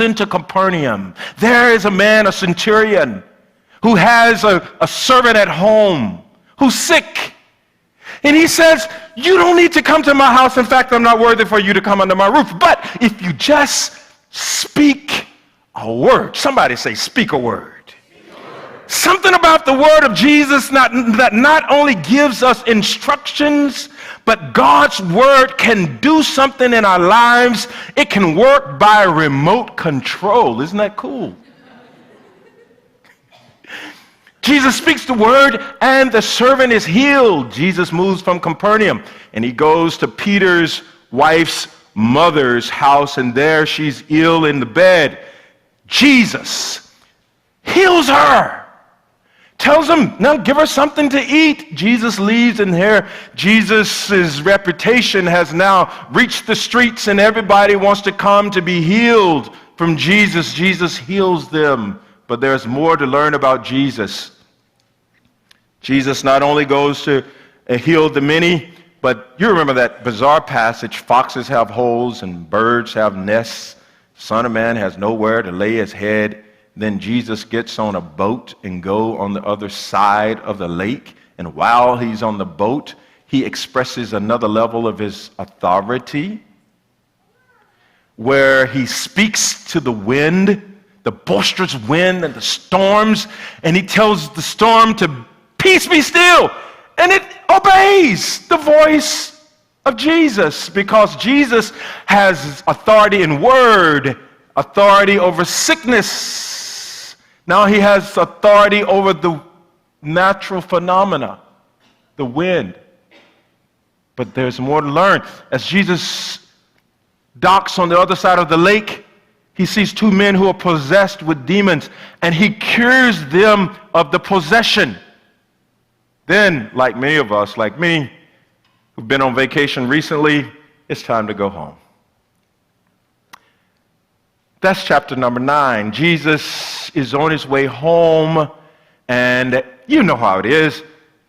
into Capernaum. There is a man, a centurion, who has a servant at home who's sick. And he says, you don't need to come to my house. In fact, I'm not worthy for you to come under my roof. But if you just speak a word. Somebody say, speak a word. Something about the word of Jesus that not only gives us instructions, but God's word can do something in our lives. It can work by remote control. Isn't that cool? Jesus speaks the word and the servant is healed. Jesus moves from Capernaum and he goes to Peter's wife's mother's house, and there she's ill in the bed. Jesus heals her. Tells him, now give her something to eat. Jesus leaves, and here Jesus' reputation has now reached the streets, and everybody wants to come to be healed from Jesus. Jesus heals them, but there's more to learn about Jesus. Jesus not only goes to heal the many, but you remember that bizarre passage, foxes have holes and birds have nests. Son of Man has nowhere to lay his head. Then Jesus gets on a boat and go on the other side of the lake. And while he's on the boat, he expresses another level of his authority, where he speaks to the wind, the boisterous wind and the storms, and he tells the storm to peace be still. And it obeys the voice of Jesus, because Jesus has authority in word, authority over sickness. Now he has authority over the natural phenomena, the wind. But there's more to learn. As Jesus docks on the other side of the lake, he sees two men who are possessed with demons, and he cures them of the possession. Then, like many of us, like me, who've been on vacation recently, it's time to go home. That's chapter number 9. Jesus is on his way home, and you know how it is.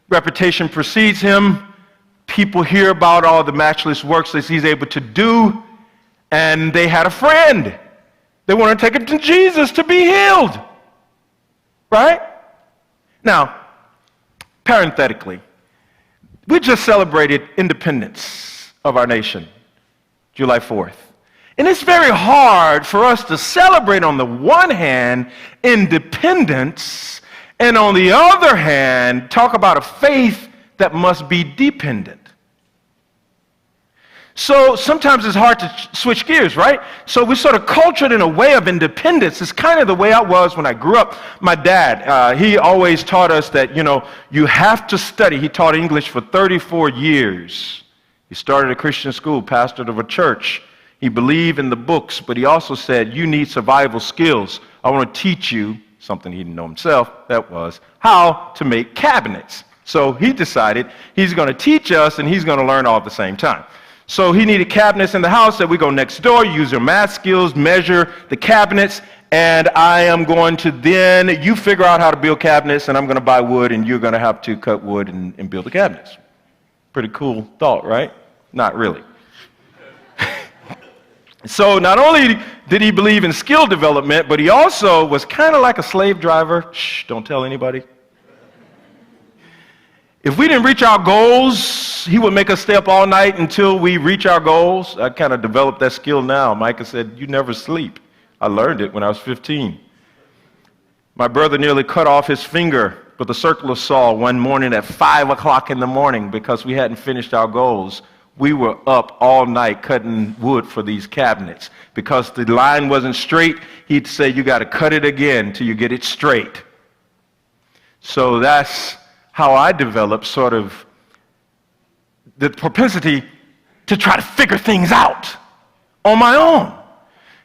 Reputation precedes him. People hear about all the matchless works that he's able to do, and they had a friend. They want to take him to Jesus to be healed. Right? Now, parenthetically, we just celebrated independence of our nation, July 4th. And it's very hard for us to celebrate, on the one hand, independence, and on the other hand, talk about a faith that must be dependent. So sometimes it's hard to switch gears, right? So we're sort of cultured in a way of independence. It's kind of the way I was when I grew up. My dad, he always taught us that, you have to study. He taught English for 34 years. He started a Christian school, pastored of a church. He believed in the books, but he also said, you need survival skills. I want to teach you something he didn't know himself, that was how to make cabinets. So he decided he's going to teach us, and he's going to learn all at the same time. So he needed cabinets in the house, that we go next door, use your math skills, measure the cabinets, and I am going to then, you figure out how to build cabinets, and I'm going to buy wood, and you're going to have to cut wood and build the cabinets. Pretty cool thought, right? Not really. So not only did he believe in skill development, but he also was kind of like a slave driver. Shh, don't tell anybody. If we didn't reach our goals, he would make us stay up all night until we reach our goals. I kind of developed that skill now. Micah said, you never sleep. I learned it when I was 15. My brother nearly cut off his finger with a circular saw one morning at 5 o'clock in the morning because we hadn't finished our goals. We were up all night cutting wood for these cabinets. Because the line wasn't straight, he'd say, you got to cut it again till you get it straight. So that's how I developed sort of the propensity to try to figure things out on my own.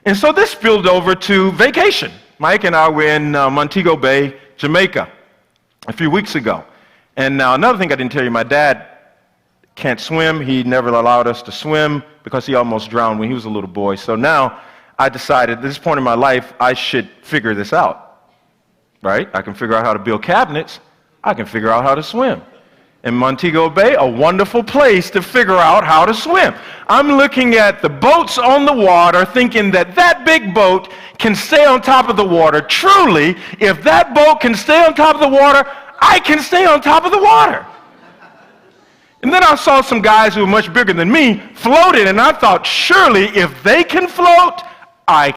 And so this spilled over to vacation. Mike and I were in Montego Bay, Jamaica, a few weeks ago. And now another thing I didn't tell you, my dad can't swim. He never allowed us to swim because he almost drowned when he was a little boy. So now I decided at this point in my life, I should figure this out, right? I can figure out how to build cabinets. I can figure out how to swim. in Montego Bay, a wonderful place to figure out how to swim. I'm looking at the boats on the water, thinking that that big boat can stay on top of the water. Truly, if that boat can stay on top of the water, I can stay on top of the water. And then I saw some guys who were much bigger than me floating, and I thought, surely if they can float, I